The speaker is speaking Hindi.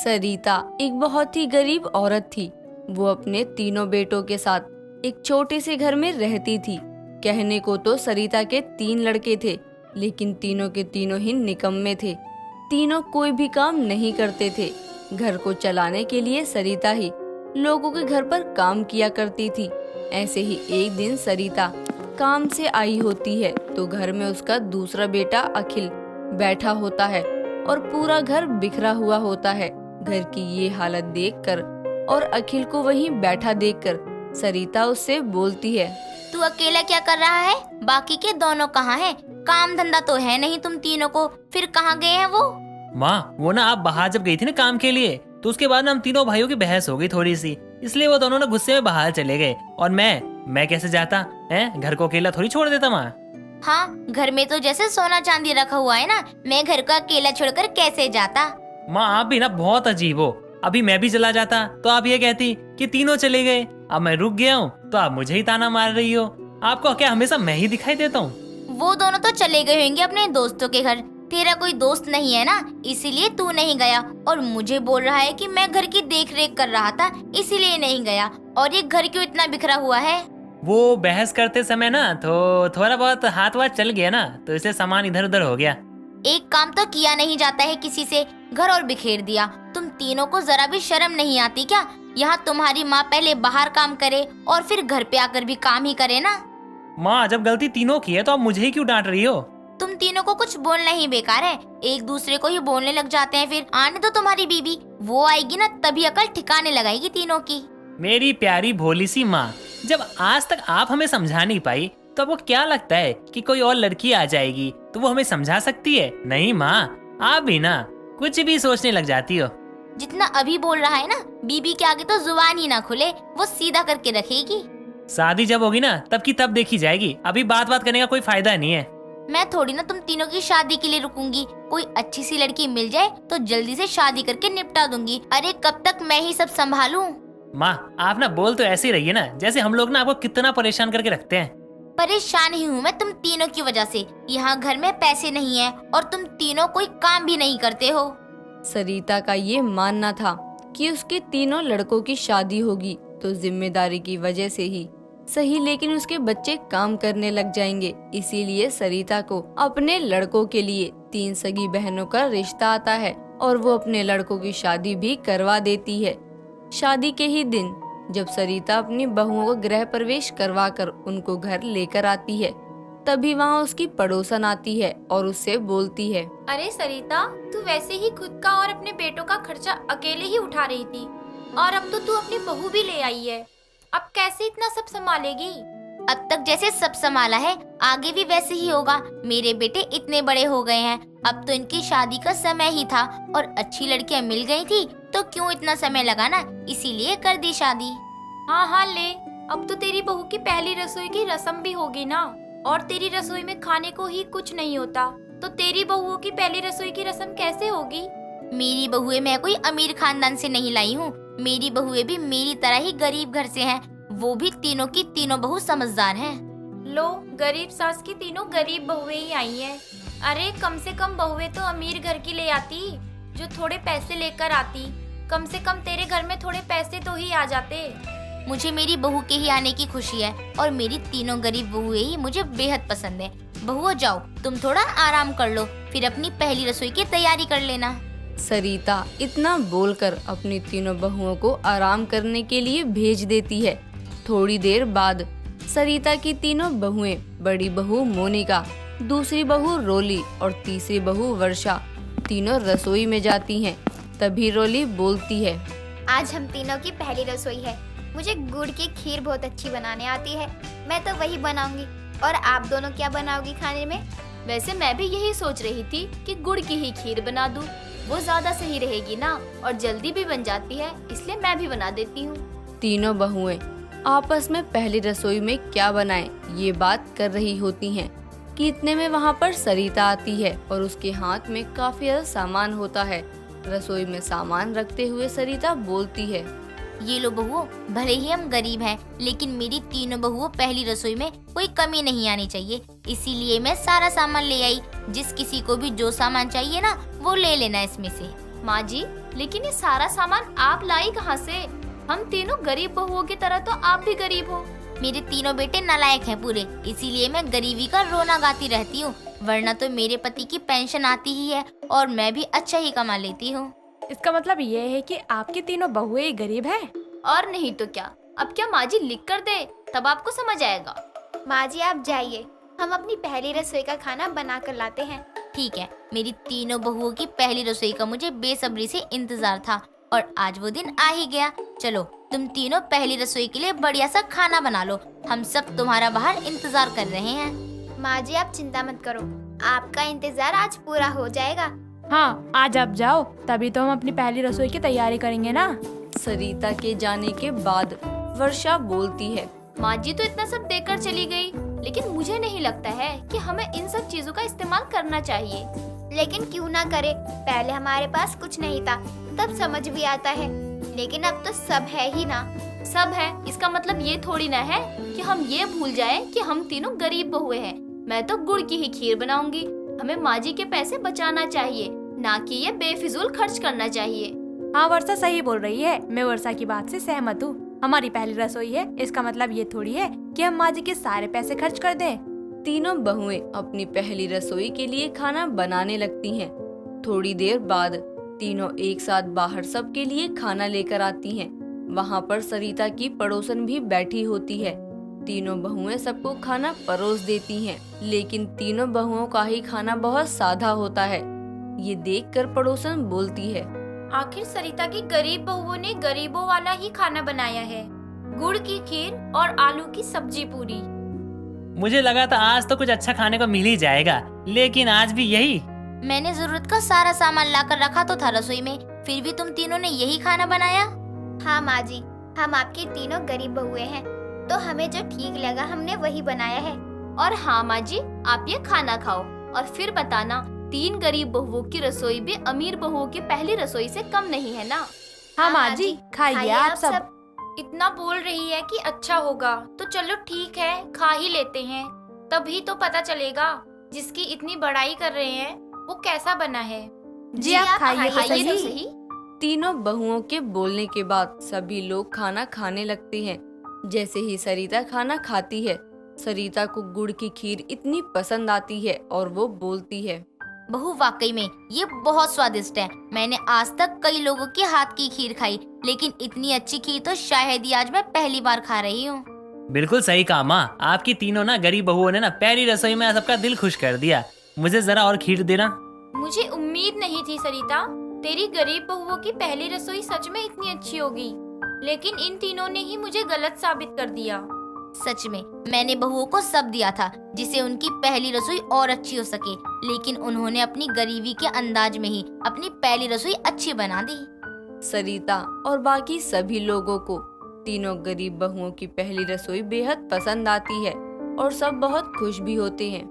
सरिता एक बहुत ही गरीब औरत थी। वो अपने तीनों बेटों के साथ एक छोटे से घर में रहती थी। कहने को तो सरिता के 3 लड़के थे, लेकिन तीनों के तीनों ही निकम्मे थे। तीनों कोई भी काम नहीं करते थे। घर को चलाने के लिए सरिता ही लोगों के घर पर काम किया करती थी। ऐसे ही एक दिन सरिता काम से आई होती है तो घर में उसका दूसरा बेटा अखिल बैठा होता है और पूरा घर बिखरा हुआ होता है। घर की ये हालत देखकर और अखिल को वहीं बैठा देखकर सरिता उससे बोलती है, तू अकेला क्या कर रहा है? बाकी के दोनों कहाँ हैं? काम धंधा तो है नहीं तुम तीनों को, फिर कहाँ गए हैं वो? माँ, वो ना आप बाहर जब गई थी ना काम के लिए, तो उसके बाद ना हम तीनों भाइयों की बहस हो गई थोड़ी सी, इसलिए वो दोनों ना गुस्से में बाहर चले गए। और मैं कैसे जाता है? घर को अकेला थोड़ी छोड़ देता माँ। हाँ, घर में तो जैसे सोना चांदी रखा हुआ है ना, मैं घर को अकेला छोड़कर कैसे जाता? माँ, आप भी ना बहुत अजीब हो। अभी मैं भी चला जाता तो आप ये कहती कि तीनों चले गए। अब मैं रुक गया हूँ तो आप मुझे ही ताना मार रही हो। आपको क्या हमेशा मैं ही दिखाई देता हूँ? वो दोनों तो चले गए होंगे अपने दोस्तों के घर। तेरा कोई दोस्त नहीं है ना, इसीलिए तू नहीं गया। और मुझे बोल रहा है कि मैं घर की देख रेख कर रहा था इसीलिए नहीं गया। और ये घर क्यों इतना बिखरा हुआ है? वो बहस करते समय ना तो थोड़ा बहुत हाथ वाथ चल गया ना, तो इसलिए सामान इधर उधर हो गया। एक काम तो किया नहीं जाता है किसी से, घर और बिखेर दिया। तुम तीनों को जरा भी शर्म नहीं आती क्या? यहाँ तुम्हारी माँ पहले बाहर काम करे और फिर घर पे आकर भी काम ही करे ना। माँ, जब गलती तीनों की है तो आप मुझे ही क्यों डांट रही हो? तुम तीनों को कुछ बोलना ही बेकार है, एक दूसरे को ही बोलने लग जाते हैं। फिर आने दो तुम्हारी बीबी, वो आएगी ना तभी अकल ठिकाने लगाएगी तीनों की। मेरी प्यारी भोली सी माँ, जब आज तक आप हमें समझा नहीं पाई तो वो क्या लगता है कि कोई और लड़की आ जाएगी तो वो हमें समझा सकती है? नहीं माँ, आप भी ना कुछ भी सोचने लग जाती हो। जितना अभी बोल रहा है ना, बीबी के आगे तो जुबान ही ना खुले, वो सीधा करके रखेगी। शादी जब होगी ना तब की तब देखी जाएगी, अभी बात करने का कोई फायदा नहीं है। मैं थोड़ी ना तुम तीनों की शादी के लिए रुकूंगी। कोई अच्छी सी लड़की मिल जाए तो जल्दी से शादी करके निपटा दूंगी। अरे कब तक मैं ही सब संभालूं? माँ, आप ना बोल तो ऐसे ही रहिए ना, जैसे हम लोग ना आपको कितना परेशान करके रखते हैं। परेशान ही हूँ मैं तुम तीनों की वजह से। यहाँ घर में पैसे नहीं है और तुम तीनों कोई काम भी नहीं करते हो। सरिता का ये मानना था कि उसके तीनों लड़कों की शादी होगी तो जिम्मेदारी की वजह से ही सही, लेकिन उसके बच्चे काम करने लग जाएंगे। इसीलिए सरिता को अपने लड़कों के लिए 3 सगी बहनों का रिश्ता आता है और वो अपने लड़कों की शादी भी करवा देती है। शादी के ही दिन जब सरिता अपनी बहुओं को गृह प्रवेश करवा कर उनको घर लेकर आती है, तभी वहाँ उसकी पड़ोसन आती है और उससे बोलती है, अरे सरिता, तू वैसे ही खुद का और अपने बेटों का खर्चा अकेले ही उठा रही थी और अब तो तू अपनी बहू भी ले आई है। अब कैसे इतना सब संभालेगी? अब तक जैसे सब संभाला है आगे भी वैसे ही होगा। मेरे बेटे इतने बड़े हो गए हैं, अब तो इनकी शादी का समय ही था और अच्छी लड़कियां मिल गई थी तो क्यों इतना समय लगाना, इसीलिए कर दी शादी। हाँ हाँ ले, अब तो तेरी बहू की पहली रसोई की रस्म भी होगी ना। और तेरी रसोई में खाने को ही कुछ नहीं होता तो तेरी बहुओं की पहली रसोई की रस्म कैसे होगी? मेरी बहुएं मैं कोई अमीर खानदान से नहीं लाई हूँ। मेरी बहुएं भी मेरी तरह ही गरीब घर से हैं। वो भी तीनों की तीनों बहू समझदार हैं। लो, गरीब सास की तीनों गरीब बहुएं ही आई हैं। अरे कम से कम बहुएं तो अमीर घर की ले आती, जो थोड़े पैसे लेकर आती। कम से कम तेरे घर में थोड़े पैसे तो ही आ जाते। मुझे मेरी बहू के ही आने की खुशी है और मेरी तीनों गरीब बहुएं ही मुझे बेहद पसंद है। बहुओं जाओ, तुम थोड़ा आराम कर लो, फिर अपनी पहली रसोई की तैयारी कर लेना। सरिता इतना बोलकर अपनी तीनों बहुओं को आराम करने के लिए भेज देती है। थोड़ी देर बाद सरिता की तीनों बहुएं, बड़ी बहू मोनिका, दूसरी बहू रोली और तीसरी बहू वर्षा, तीनों रसोई में जाती हैं। तभी रोली बोलती है, आज हम तीनों की पहली रसोई है। मुझे गुड़ की खीर बहुत अच्छी बनाने आती है, मैं तो वही बनाऊंगी। और आप दोनों क्या बनाओगी खाने में? वैसे मैं भी यही सोच रही थी कि गुड़ की ही खीर बना दूं, वो ज्यादा सही रहेगी ना और जल्दी भी बन जाती है, इसलिए मैं भी बना देती हूँ। तीनों बहुएं आपस में पहली रसोई में क्या बनाएं ये बात कर रही होती हैं कि इतने में वहाँ पर सरिता आती है और उसके हाथ में काफी ज्यादा सामान होता है। रसोई में सामान रखते हुए सरिता बोलती है, ये लो बहुओं, भले ही हम गरीब हैं, लेकिन मेरी तीनों बहुओं पहली रसोई में कोई कमी नहीं आनी चाहिए, इसीलिए मैं सारा सामान ले आई। जिस किसी को भी जो सामान चाहिए ना वो ले लेना इसमें से। माँ जी, लेकिन ये सारा सामान आप लाई कहाँ से? हम तीनों गरीब बहुओं की तरह तो आप भी गरीब हो। मेरे तीनों बेटे नालायक हैं पूरे, इसीलिए मैं गरीबी का रोना गाती रहती हूँ, वरना तो मेरे पति की पेंशन आती ही है और मैं भी अच्छा ही कमा लेती हूँ। इसका मतलब ये है कि आपकी तीनों बहुएं ही गरीब हैं। और नहीं तो क्या, अब क्या माँ जी लिख कर दे, तब आपको समझ आएगा। माँ जी आप जाइए, हम अपनी पहली रसोई का खाना बना कर लाते हैं। ठीक है, मेरी तीनों बहुओं की पहली रसोई का मुझे बेसब्री से इंतजार था और आज वो दिन आ ही गया। चलो तुम तीनों पहली रसोई के लिए बढ़िया सा खाना बना लो, हम सब तुम्हारा बाहर इंतजार कर रहे हैं। माँ जी आप चिंता मत करो, आपका इंतजार आज पूरा हो जाएगा। हाँ, आज आप जाओ, तभी तो हम अपनी पहली रसोई की तैयारी करेंगे ना। सरिता के जाने के बाद वर्षा बोलती है। माँ जी तो इतना सब देकर चली गई, लेकिन मुझे नहीं लगता है कि हमें इन सब चीजों का इस्तेमाल करना चाहिए। लेकिन क्यों ना करे, पहले हमारे पास कुछ नहीं था, तब समझ भी आता है, लेकिन अब तो सब है ही ना। सब है, इसका मतलब ये थोड़ी ना है कि हम ये भूल जाए कि हम तीनों गरीब बहुए हैं। मैं तो गुड़ की ही खीर बनाऊंगी। हमें माँ जी के पैसे बचाना चाहिए, ना कि ये बेफिजूल खर्च करना चाहिए। हाँ, वर्षा सही बोल रही है, मैं वर्षा की बात से सहमत हूँ। हमारी पहली रसोई है, इसका मतलब ये थोड़ी है कि हम माँ जी के सारे पैसे खर्च कर दें। तीनों बहुएं अपनी पहली रसोई के लिए खाना बनाने लगती हैं। थोड़ी देर बाद तीनों एक साथ बाहर सबके लिए खाना लेकर आती हैं। वहाँ पर सरिता की पड़ोसन भी बैठी होती है। तीनों बहुएं सबको खाना परोस देती हैं, लेकिन तीनों बहुओं का ही खाना बहुत सादा होता है। ये देखकर पड़ोसन बोलती है, आखिर सरिता की गरीब बहुओं ने गरीबों वाला ही खाना बनाया है, गुड़ की खीर और आलू की सब्जी पूरी। मुझे लगा था आज तो कुछ अच्छा खाने को मिल ही जाएगा, लेकिन आज भी यही। मैंने जरूरत का सारा सामान लाकर रखा तो था रसोई में, फिर भी तुम तीनों ने यही खाना बनाया। हाँ माँ जी, हम आपकी तीनों गरीब बहुएं हैं, तो हमें जो ठीक लगा हमने वही बनाया है। और हाँ माँ जी, आप ये खाना खाओ और फिर बताना, 3 गरीब बहुओं की रसोई भी अमीर बहुओं की पहली रसोई से कम नहीं है ना। हाँ माँ जी, खाइए आप सब। इतना बोल रही है कि अच्छा होगा, तो चलो ठीक है, खा ही लेते हैं। तभी तो पता चलेगा जिसकी इतनी बड़ाई कर रहे हैं वो कैसा बना है। जी आप खाइए तो खाइए तो सही। सही। तीनों बहुओं के बोलने के बाद सभी लोग खाना खाने लगते हैं। जैसे ही सरिता खाना खाती है, सरिता को गुड़ की खीर इतनी पसंद आती है और वो बोलती है, बहू वाकई में ये बहुत स्वादिष्ट है। मैंने आज तक कई लोगों के हाथ की खीर खाई, लेकिन इतनी अच्छी खीर तो शायद ही आज मैं पहली बार खा रही हूँ। बिल्कुल सही कहा माँ, आपकी तीनों ना गरीब बहुओं ने ना पहली रसोई में सबका दिल खुश कर दिया। मुझे जरा और खीर देना। मुझे उम्मीद नहीं थी सरिता, तेरी गरीब बहुओं की पहली रसोई सच में इतनी अच्छी होगी, लेकिन इन तीनों ने ही मुझे गलत साबित कर दिया। सच में मैंने बहुओं को सब दिया था जिससे उनकी पहली रसोई और अच्छी हो सके, लेकिन उन्होंने अपनी गरीबी के अंदाज में ही अपनी पहली रसोई अच्छी बना दी। सरिता और बाकी सभी लोगों को तीनों गरीब बहुओं की पहली रसोई बेहद पसंद आती है और सब बहुत खुश भी होते हैं।